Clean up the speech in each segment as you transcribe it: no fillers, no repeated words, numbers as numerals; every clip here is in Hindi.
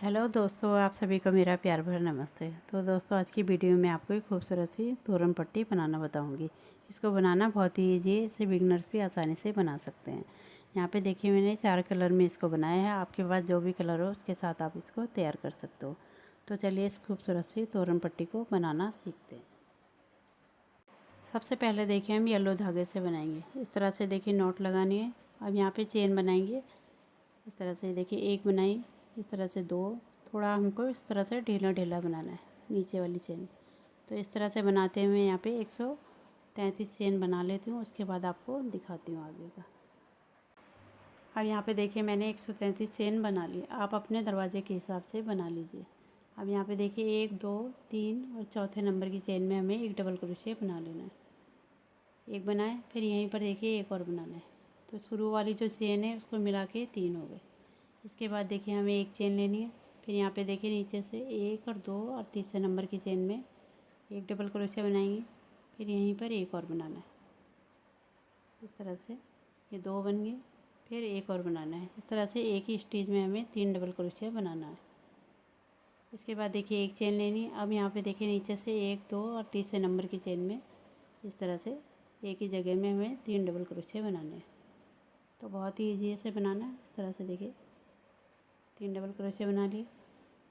हेलो दोस्तों, आप सभी को मेरा प्यार भरा नमस्ते। तो दोस्तों, आज की वीडियो में आपको एक खूबसूरत सी तोरण पट्टी बनाना बताऊंगी। इसको बनाना बहुत ही ईजी है, इसे बिगनर्स भी आसानी से बना सकते हैं। यहाँ पे देखिए, मैंने 4 कलर में इसको बनाया है। आपके पास जो भी कलर हो उसके साथ आप इसको तैयार कर सकते हो। तो चलिए इस खूबसूरत सी तोरण पट्टी को बनाना सीखते हैं। सबसे पहले देखिए, हम येलो धागे से बनाएंगे। इस तरह से देखिए नॉट लगानी है। अब यहाँ पे चेन बनाएंगे। इस तरह से देखिए एक बनाई, इस तरह से 2, थोड़ा हमको इस तरह से ढीला ढीला बनाना है नीचे वाली चेन। तो इस तरह से बनाते हुए यहाँ पे 133 चेन बना लेती हूँ। उसके बाद आपको दिखाती हूँ आगे का। अब यहाँ पे देखिए मैंने 133 चेन बना ली। आप अपने दरवाजे के हिसाब से बना लीजिए। अब यहाँ पे देखिए 1 2 3 और चौथे नंबर की चेन में हमें एक डबल क्रोशिया बना लेना है। एक बनाए, फिर यहीं पर देखिए एक और बनाना है। तो शुरू वाली जो चेन है उसको मिला के 3 हो गए। इसके बाद देखिए हमें एक चेन लेनी है। फिर यहाँ पे देखिए नीचे से 1 और 2 और तीसरे नंबर की चेन में एक डबल क्रोशिया बनाएंगे। फिर यहीं पर एक और बनाना है। इस तरह से ये 2 बन गए। फिर एक और बनाना है। इस तरह से एक ही स्टेज में हमें 3 डबल क्रोशिया बनाना है। इसके बाद देखिए एक चेन लेनी है। अब यहाँ पे देखिए नीचे से 1 2 और तीसरे नंबर की चेन में इस तरह से एक ही जगह में हमें 3 डबल क्रोशिया बनाने हैं। तो बहुत ही ईजी से बनाना है। इस तरह से देखिए 3 डबल क्रोशिया बना लिए।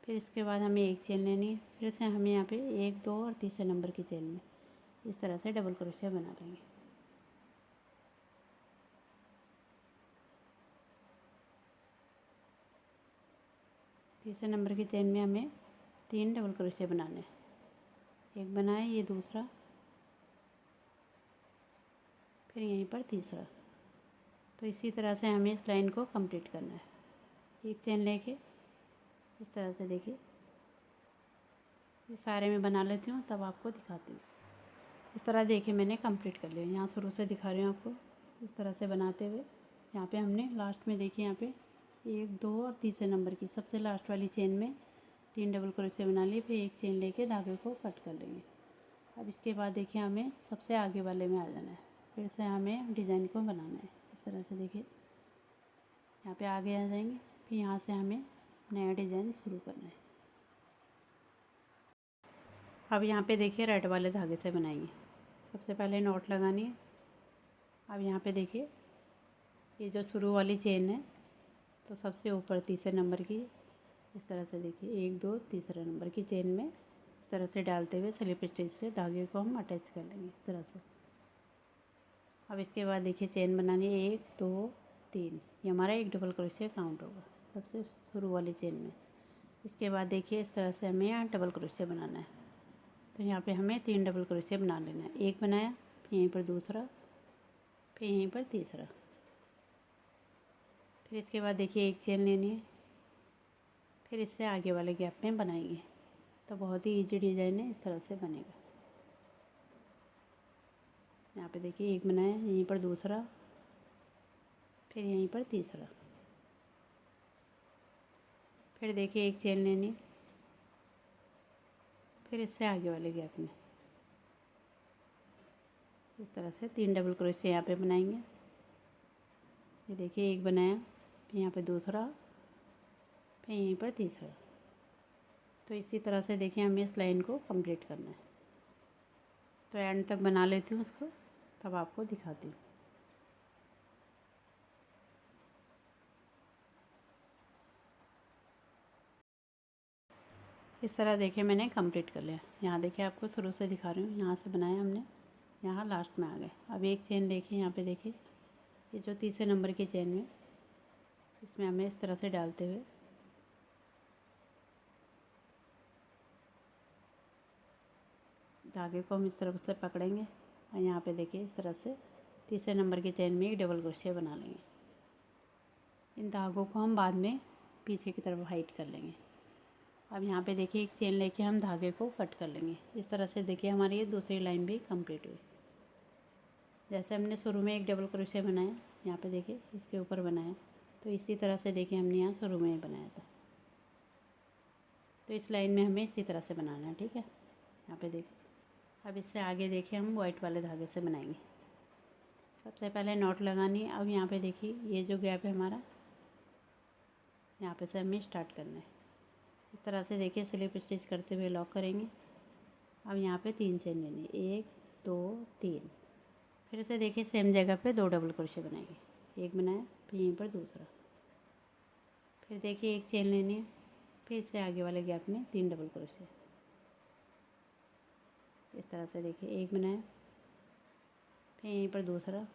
फिर इसके बाद हमें एक चेन लेनी है। फिर से हमें यहाँ पे 1 2 और तीसरे नंबर की चेन में इस तरह से डबल क्रोशिया बना लेंगे। तीसरे नंबर की चेन में हमें 3 डबल क्रोशिया बनाने हैं। एक बनाए, ये दूसरा, फिर यहीं पर तीसरा। तो इसी तरह से हमें इस लाइन को कंप्लीट करना है। एक चेन लेके इस तरह से देखिए ये सारे में बना लेती हूँ, तब आपको दिखाती हूँ। इस तरह देखिए मैंने कंप्लीट कर लिया। यहाँ शुरू से दिखा रही हूँ आपको। इस तरह से बनाते हुए यहाँ पे हमने लास्ट में देखिए यहाँ पे 1 2 और तीसरे नंबर की सबसे लास्ट वाली चेन में 3 डबल क्रोशिया बना लिए। फिर एक चेन लेके धागे को कट कर लेंगे। अब इसके बाद देखिए हमें सबसे आगे वाले में आ जाना है। फिर से हमें डिज़ाइन को बनाना है। इस तरह से देखिए यहाँ पे आगे आ जाएंगे। फिर यहाँ से हमें नया डिज़ाइन शुरू करना है। अब यहाँ पे देखिए रेड वाले धागे से बनाएंगे। सबसे पहले नॉट लगानी है। अब यहाँ पे देखिए ये जो शुरू वाली चेन है, तो सबसे ऊपर तीसरे नंबर की इस तरह से देखिए 1 2 तीसरे नंबर की चेन में इस तरह से डालते हुए स्लिप स्टिच से धागे को हम अटैच कर लेंगे इस तरह से। अब इसके बाद देखिए चेन बनानी है 1 2 3। ये हमारा एक डबल क्रोशिया काउंट होगा सबसे शुरू वाली चेन में। इसके बाद देखिए इस तरह से हमें यहाँ डबल क्रोशिया बनाना है। तो यहाँ पे हमें 3 डबल क्रोशिया बना लेना है। एक बनाया, फिर यहीं पर दूसरा, फिर यहीं पर तीसरा। फिर इसके बाद देखिए एक चेन लेनी है। फिर इससे आगे वाले गैप में बनाएंगे। तो बहुत ही इजी डिज़ाइन है, इस तरह से बनेगा। यहाँ पे देखिए एक बनाया, यहीं पर दूसरा, फिर यहीं पर तीसरा। फिर देखिए एक चेन लेनी, फिर इससे आगे वाले गैप में इस तरह से 3 डबल क्रोशिया यहाँ पे बनाएंगे। ये देखिए एक बनाया, फिर यहाँ पे दूसरा, फिर यहीं पर तीसरा। तो इसी तरह से देखिए हमें इस लाइन को कंप्लीट करना है। तो एंड तक बना लेती हूँ उसको, तब आपको दिखाती हूँ। इस तरह देखिए मैंने कंप्लीट कर लिया। यहाँ देखिए आपको शुरू से दिखा रही हूँ। यहाँ से बनाया हमने, यहाँ लास्ट में आ गए। अब एक चेन देखिए यहाँ पे देखिए ये जो तीसरे नंबर की चेन में इसमें हमें इस तरह से डालते हुए धागे को हम इस तरफ से पकड़ेंगे और यहाँ पे देखिए इस तरह से तीसरे नंबर की चेन में एक डबल क्रोशिया बना लेंगे। इन धागों को हम बाद में पीछे की तरफ हाइट कर लेंगे। अब यहाँ पे देखिए एक चेन लेके हम धागे को कट कर लेंगे। इस तरह से देखिए हमारी ये दूसरी लाइन भी कंप्लीट हुई। जैसे हमने शुरू में एक डबल क्रोशिया बनाया, यहाँ पे देखिए इसके ऊपर बनाया, तो इसी तरह से देखिए हमने यहाँ शुरू में ही बनाया था। तो इस लाइन में हमें इसी तरह से बनाना है, ठीक है। यहाँ पे देखिए अब इससे आगे देखिए हम वाइट वाले धागे से बनाएंगे। सबसे पहले नॉट लगानी है। अब यहाँ पे देखिए ये जो गैप है हमारा, यहाँ पे से हमें स्टार्ट करना है। इस तरह से देखिए स्लिप स्टिच करते हुए लॉक करेंगे। अब यहाँ पे 3 चेन लेनी है, 1 2 3। फिर से देखिए सेम जगह पे 2 डबल क्रोशे बनाएंगे, एक बनाया फिर यहीं पर दूसरा। फिर देखिए एक चेन लेनी है, फिर इससे आगे वाले गैप में 3 डबल क्रोशे। इस तरह से देखिए एक बनाया फिर यहीं पर दूसरा,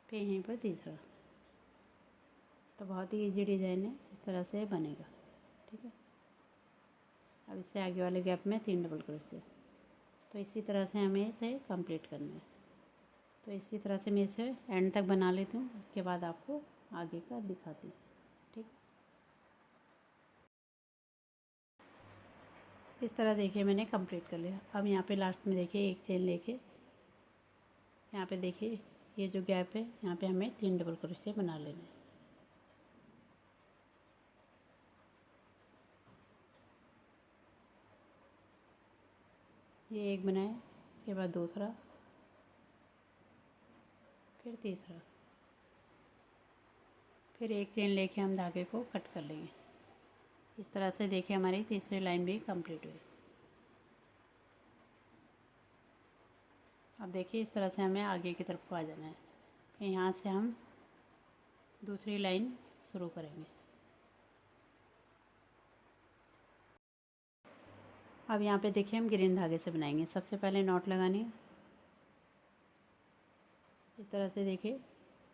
फिर यहीं पर तीसरा। तो बहुत ही इजी डिज़ाइन है, इस तरह से बनेगा। ठीक है, अब इससे आगे वाले गैप में 3 डबल क्रोशे। तो इसी तरह से हमें इसे कंप्लीट करना है। तो इसी तरह से मैं इसे एंड तक बना लेती हूँ, उसके बाद आपको आगे का दिखाती हूँ। ठीक, इस तरह देखिए मैंने कंप्लीट कर लिया। अब यहाँ पे लास्ट में देखिए एक चेन लेके यहाँ पे देखिए ये जो गैप है यहाँ पे हमें 3 डबल क्रोशे बना लेने हैं। ये एक बनाया, इसके बाद दूसरा, फिर तीसरा, फिर एक चेन लेके हम धागे को कट कर लेंगे। इस तरह से देखिए हमारी तीसरी लाइन भी कंप्लीट हुई। अब देखिए इस तरह से हमें आगे की तरफ को आ जाना है। फिर यहाँ से हम दूसरी लाइन शुरू करेंगे। अब यहाँ पे देखिए हम ग्रीन धागे से बनाएंगे। सबसे पहले नॉट लगानी है। इस तरह से देखिए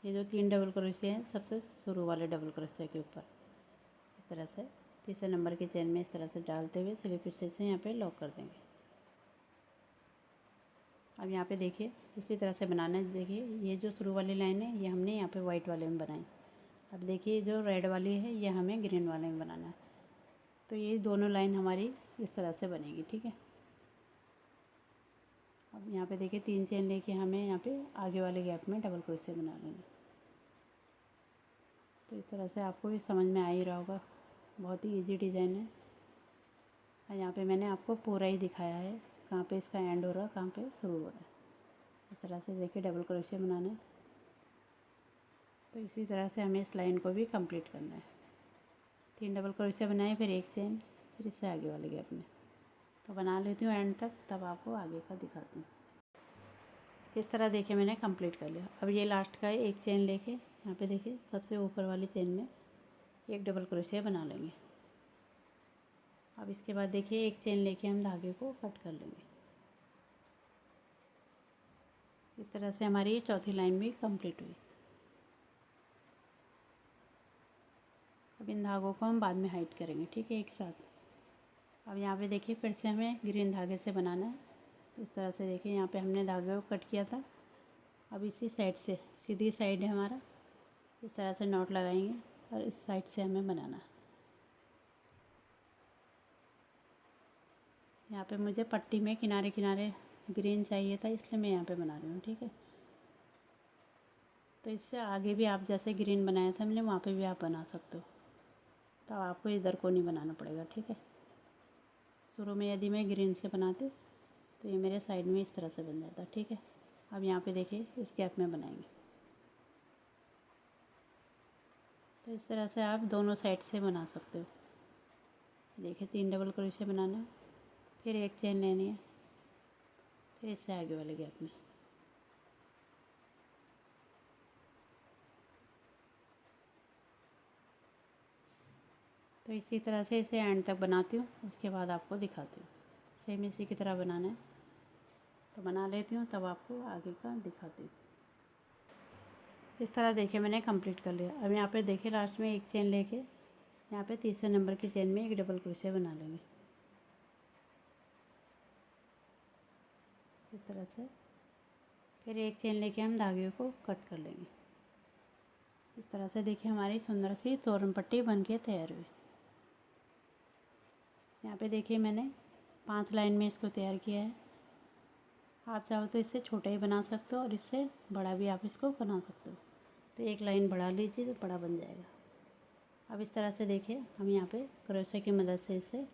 ये जो 3 डबल क्रोशे हैं सबसे शुरू वाले डबल क्रोशे के ऊपर इस तरह से तीसरे नंबर की चेन में इस तरह से डालते हुए स्लिप स्टिच से यहाँ पे लॉक कर देंगे। अब यहाँ पे देखिए इसी तरह से बनाना है। देखिए ये जो शुरू वाली लाइन है ये हमने यहाँ पे वाइट वाले में बनाई। अब देखिए जो रेड वाली है ये हमें ग्रीन वाले में बनाना है। तो ये दोनों लाइन हमारी इस तरह से बनेगी। ठीक है, अब यहाँ पे देखिए 3 चेन लेके हमें यहाँ पे आगे वाले गैप में डबल क्रोशे बना लेंगे। तो इस तरह से आपको भी समझ में आ ही रहा होगा, बहुत ही इजी डिज़ाइन है। और यहाँ पे मैंने आपको पूरा ही दिखाया है कहाँ पे इसका एंड हो रहा है, कहाँ पे शुरू हो रहा है। इस तरह से देखिए डबल क्रोशे बनाना है। तो इसी तरह से हमें इस लाइन को भी कंप्लीट करना है। 3 डबल क्रोशे बनाए, फिर एक चेन, फिर इससे आगे वाले गैप में। तो बना लेती हूँ एंड तक, तब आपको आगे का दिखाती हूँ। इस तरह देखिए मैंने कंप्लीट कर लिया। अब ये लास्ट का है, एक चेन लेके यहाँ पे देखिए सबसे ऊपर वाली चेन में एक डबल क्रोशे बना लेंगे। अब इसके बाद देखिए एक चेन लेके हम धागे को कट कर लेंगे। इस तरह से हमारी ये चौथी लाइन भी कंप्लीट हुई। अब इन धागों को हम बाद में हाइड करेंगे। ठीक है, एक साथ। अब यहाँ पे देखिए फिर से हमें ग्रीन धागे से बनाना है। इस तरह से देखिए यहाँ पे हमने धागे को कट किया था। अब इसी साइड से, सीधी साइड है हमारा, इस तरह से नॉट लगाएंगे और इस साइड से हमें बनाना है। यहाँ पे मुझे पट्टी में किनारे किनारे ग्रीन चाहिए था, इसलिए मैं यहाँ पे बना रही हूँ। ठीक है, तो इससे आगे भी आप जैसे ग्रीन बनाया था हमने वहाँ पे भी आप बना सकते हो। तो आपको इधर को नहीं बनाना पड़ेगा। ठीक है, शुरू में यदि मैं ग्रीन से बनाती तो ये मेरे साइड में इस तरह से बन जाता। ठीक है, अब यहाँ पे देखिए इस गैप में बनाएंगे। तो इस तरह से आप दोनों साइड से बना सकते हो। देखिए 3 डबल क्रोशे बनाना है, फिर एक चेन लेनी है, फिर इससे आगे वाले गैप में। तो इसी तरह से इसे एंड तक बनाती हूँ, उसके बाद आपको दिखाती हूँ। सेम इसी की तरह बनाना है, तो बना लेती हूँ तब आपको आगे का दिखाती हूँ। इस तरह देखिए मैंने कंप्लीट कर लिया। अब यहाँ पे देखिए लास्ट में एक चेन लेके यहाँ पे तीसरे नंबर की चेन में एक डबल क्रोशे बना लेंगे। इस तरह से फिर एक चेन लेके हम धागे को कट कर लेंगे। इस तरह से देखिए हमारी सुंदर सी तोरण पट्टी बन के तैयार हुई। यहाँ पे देखिए मैंने 5 लाइन में इसको तैयार किया है। आप चाहो तो इससे छोटा ही बना सकते हो और इससे बड़ा भी आप इसको बना सकते हो। तो एक लाइन बढ़ा लीजिए तो बड़ा बन जाएगा। अब इस तरह से देखिए हम यहाँ पे क्रोशे की मदद से इसे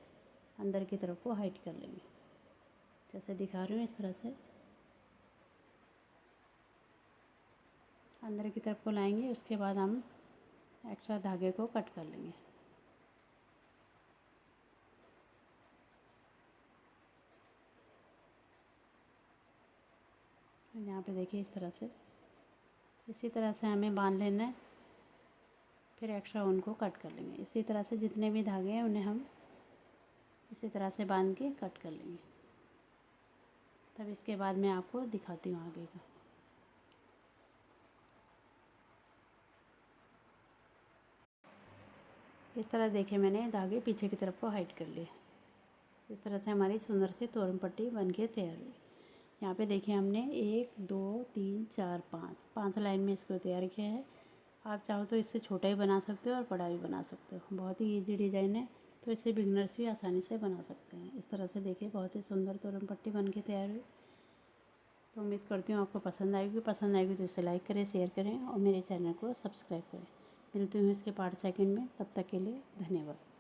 अंदर की तरफ को हाइड कर लेंगे, जैसे दिखा रही हूँ। इस तरह से अंदर की तरफ को लाएंगे, उसके बाद हम एक्स्ट्रा धागे को कट कर लेंगे। यहाँ पे देखिए इस तरह से, इसी तरह से हमें बांध लेना है। फिर एक्स्ट्रा उनको कट कर लेंगे। इसी तरह से जितने भी धागे हैं उन्हें हम इसी तरह से बांध के कट कर लेंगे। तब इसके बाद मैं आपको दिखाती हूँ आगे का। इस तरह देखिए मैंने धागे पीछे की तरफ को हाइड कर लिए। इस तरह से हमारी सुंदर सी तोरण पट्टी बन के तैयार हुई। यहाँ पे देखिए हमने 1 2 3 4 5 लाइन में इसको तैयार किया है। आप चाहो तो इससे छोटा ही बना सकते हो और बड़ा भी बना सकते हो। बहुत ही इजी डिज़ाइन है, तो इसे बिगनर्स भी आसानी से बना सकते हैं। इस तरह से देखिए बहुत ही सुंदर तोरण पट्टी बन के तैयार हुई। तो उम्मीद करती हूँ आपको पसंद आएगी तो इसे लाइक करें, शेयर करें और मेरे चैनल को सब्सक्राइब करें। मिलती हूँ इसके पार्ट सेकंड में। तब तक के लिए धन्यवाद।